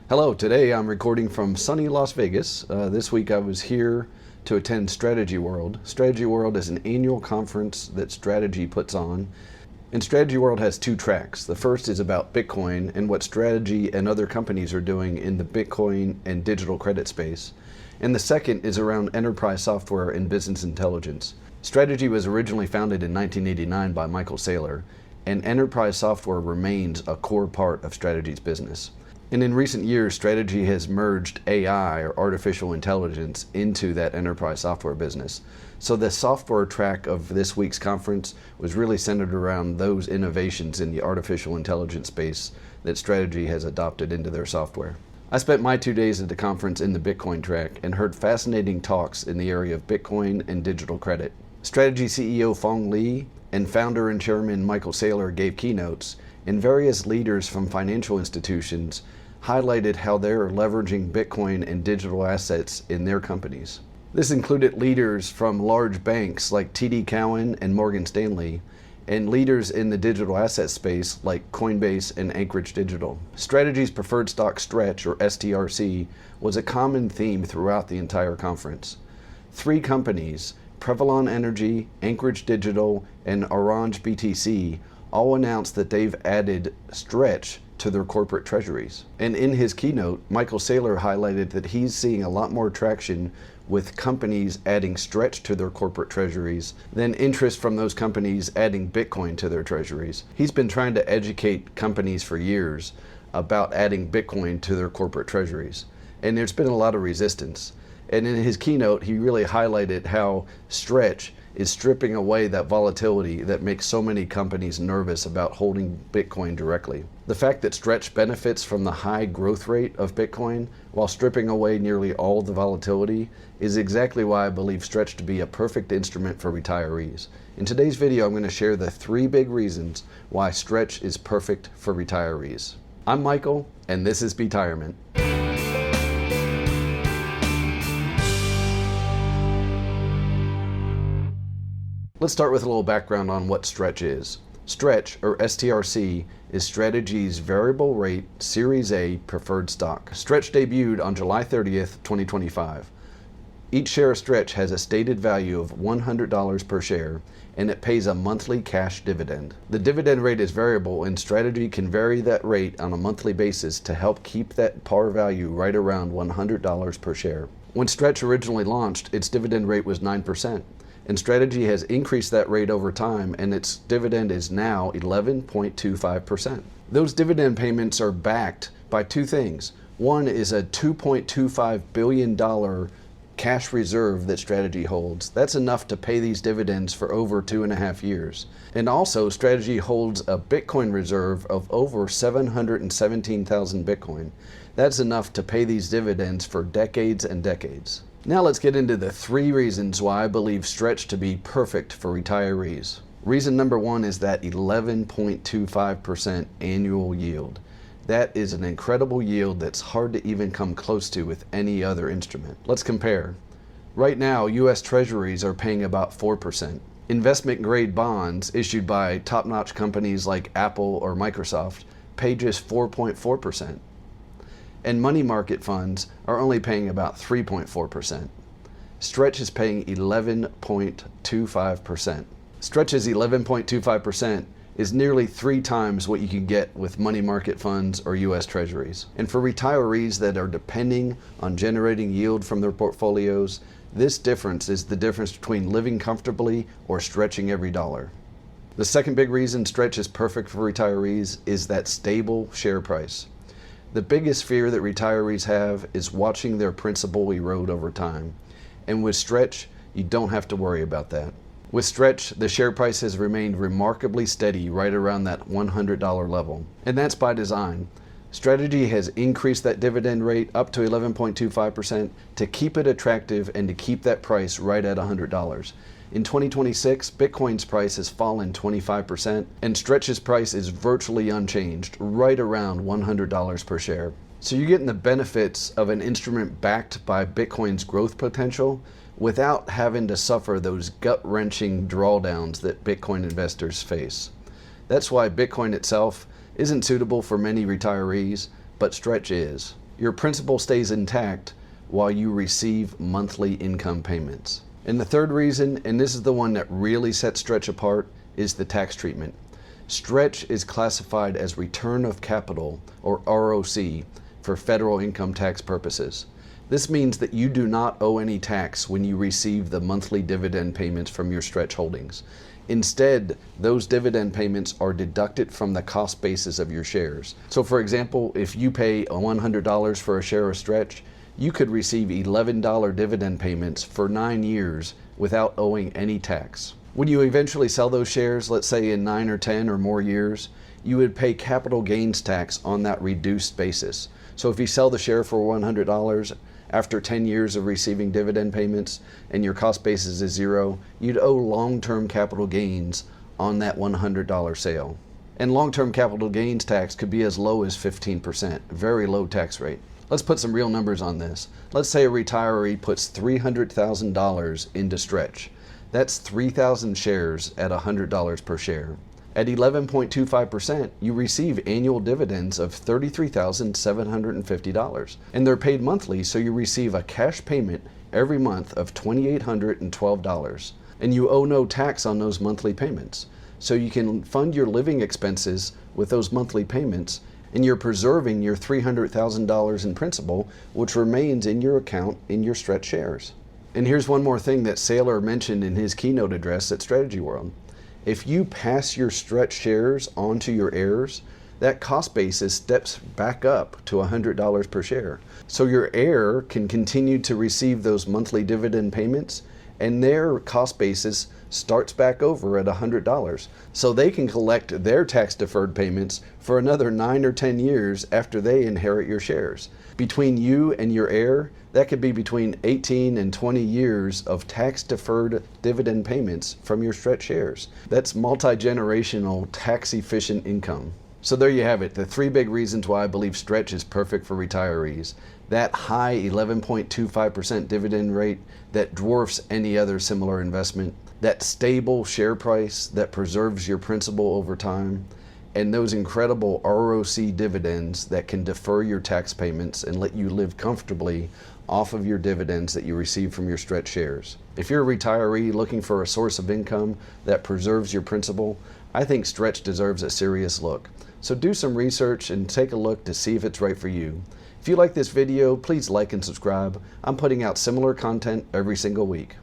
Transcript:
Hello, today I'm recording from sunny Las Vegas. This week I was here to attend StrategyWorld. StrategyWorld is an annual conference that Strategy puts on. And StrategyWorld has two tracks. The first is about Bitcoin and what Strategy and other companies are doing in the Bitcoin and digital credit space. And the second is around enterprise software and business intelligence. Strategy was originally founded in 1989 by Michael Saylor, and enterprise software remains a core part of Strategy's business. And in recent years, Strategy has merged AI, or artificial intelligence, into that enterprise software business. So the software track of this week's conference was really centered around those innovations in the artificial intelligence space that Strategy has adopted into their software. I spent my 2 days at the conference in the Bitcoin track and heard fascinating talks in the area of Bitcoin and digital credit. Strategy CEO Phong Le and founder and chairman Michael Saylor gave keynotes, and various leaders from financial institutions highlighted how they're leveraging Bitcoin and digital assets in their companies. This included leaders from large banks like TD Cowen and Morgan Stanley, and leaders in the digital asset space like Coinbase and Anchorage Digital. Strategy's preferred stock Stretch, or STRC, was a common theme throughout the entire conference. Three companies, Prevalon Energy, Anchorage Digital, and Orange BTC, all announced that they've added Stretch to their corporate treasuries. And in his keynote, Michael Saylor highlighted that he's seeing a lot more traction with companies adding Stretch to their corporate treasuries than interest from those companies adding Bitcoin to their treasuries. He's been trying to educate companies for years about adding Bitcoin to their corporate treasuries, and there's been a lot of resistance. And in his keynote, he really highlighted how Stretch is stripping away that volatility that makes so many companies nervous about holding Bitcoin directly. The fact that Stretch benefits from the high growth rate of Bitcoin while stripping away nearly all the volatility is exactly why I believe Stretch to be a perfect instrument for retirees. In today's video, I'm going to share the 3 big reasons why Stretch is perfect for retirees. I'm Michael, and this is Betirement. Let's start with a little background on what Stretch is. Stretch, or STRC, is Strategy's variable rate Series A preferred stock. Stretch debuted on July 30th, 2025. Each share of Stretch has a stated value of $100 per share, and it pays a monthly cash dividend. The dividend rate is variable, and Strategy can vary that rate on a monthly basis to help keep that par value right around $100 per share. When Stretch originally launched, its dividend rate was 9%. And Strategy has increased that rate over time, and its dividend is now 11.25%. Those dividend payments are backed by 2 things. One is a $2.25 billion cash reserve that Strategy holds. That's enough to pay these dividends for over 2.5 years. And also, Strategy holds a Bitcoin reserve of over 717,000 Bitcoin. That's enough to pay these dividends for decades and decades. Now let's get into the 3 reasons why I believe Stretch to be perfect for retirees. Reason number 1 is that 11.25% annual yield. That is an incredible yield that's hard to even come close to with any other instrument. Let's compare. Right now, U.S. Treasuries are paying about 4%. Investment grade bonds issued by top-notch companies like Apple or Microsoft pay just 4.4%. And money market funds are only paying about 3.4%. Stretch is paying 11.25%. Stretch's 11.25% is nearly 3 times what you can get with money market funds or U.S. Treasuries. And for retirees that are depending on generating yield from their portfolios, this difference is the difference between living comfortably or stretching every dollar. The second big reason Stretch is perfect for retirees is that stable share price. The biggest fear that retirees have is watching their principal erode over time. And with Stretch, you don't have to worry about that. With Stretch, the share price has remained remarkably steady right around that $100 level. And that's by design. Strategy has increased that dividend rate up to 11.25% to keep it attractive and to keep that price right at $100. In 2026, Bitcoin's price has fallen 25%, and Stretch's price is virtually unchanged, right around $100 per share. So you're getting the benefits of an instrument backed by Bitcoin's growth potential without having to suffer those gut-wrenching drawdowns that Bitcoin investors face. That's why Bitcoin itself isn't suitable for many retirees, but Stretch is. Your principal stays intact while you receive monthly income payments. And the third reason, and this is the one that really sets Stretch apart, is the tax treatment. Stretch is classified as return of capital, or ROC, for federal income tax purposes. This means that you do not owe any tax when you receive the monthly dividend payments from your Stretch holdings. Instead, those dividend payments are deducted from the cost basis of your shares. So for example, if you pay $100 for a share of Stretch, you could receive $11 dividend payments for 9 years without owing any tax. When you eventually sell those shares, let's say in 9 or 10 or more years, you would pay capital gains tax on that reduced basis. So if you sell the share for $100, after 10 years of receiving dividend payments and your cost basis is zero, you'd owe long-term capital gains on that $100 sale. And long-term capital gains tax could be as low as 15%, very low tax rate. Let's put some real numbers on this. Let's say a retiree puts $300,000 into Stretch. That's 3,000 shares at $100 per share. At 11.25%, you receive annual dividends of $33,750. And they're paid monthly, so you receive a cash payment every month of $2,812. And you owe no tax on those monthly payments. So you can fund your living expenses with those monthly payments, and you're preserving your $300,000 in principal, which remains in your account in your Stretch shares. And here's one more thing that Saylor mentioned in his keynote address at StrategyWorld. If you pass your Stretch shares on to your heirs, that cost basis steps back up to $100 per share. So your heir can continue to receive those monthly dividend payments, and their cost basis starts back over at $100. So they can collect their tax-deferred payments for another 9 or 10 years after they inherit your shares. Between you and your heir, that could be between 18 and 20 years of tax-deferred dividend payments from your Stretch shares. That's multi-generational, tax-efficient income. So there you have it, the 3 big reasons why I believe Stretch is perfect for retirees. That high 11.25% dividend rate that dwarfs any other similar investment, that stable share price that preserves your principal over time, and those incredible ROC dividends that can defer your tax payments and let you live comfortably off of your dividends that you receive from your Stretch shares. If you're a retiree looking for a source of income that preserves your principal, I think Stretch deserves a serious look. So do some research and take a look to see if it's right for you. If you like this video, please like and subscribe. I'm putting out similar content every single week.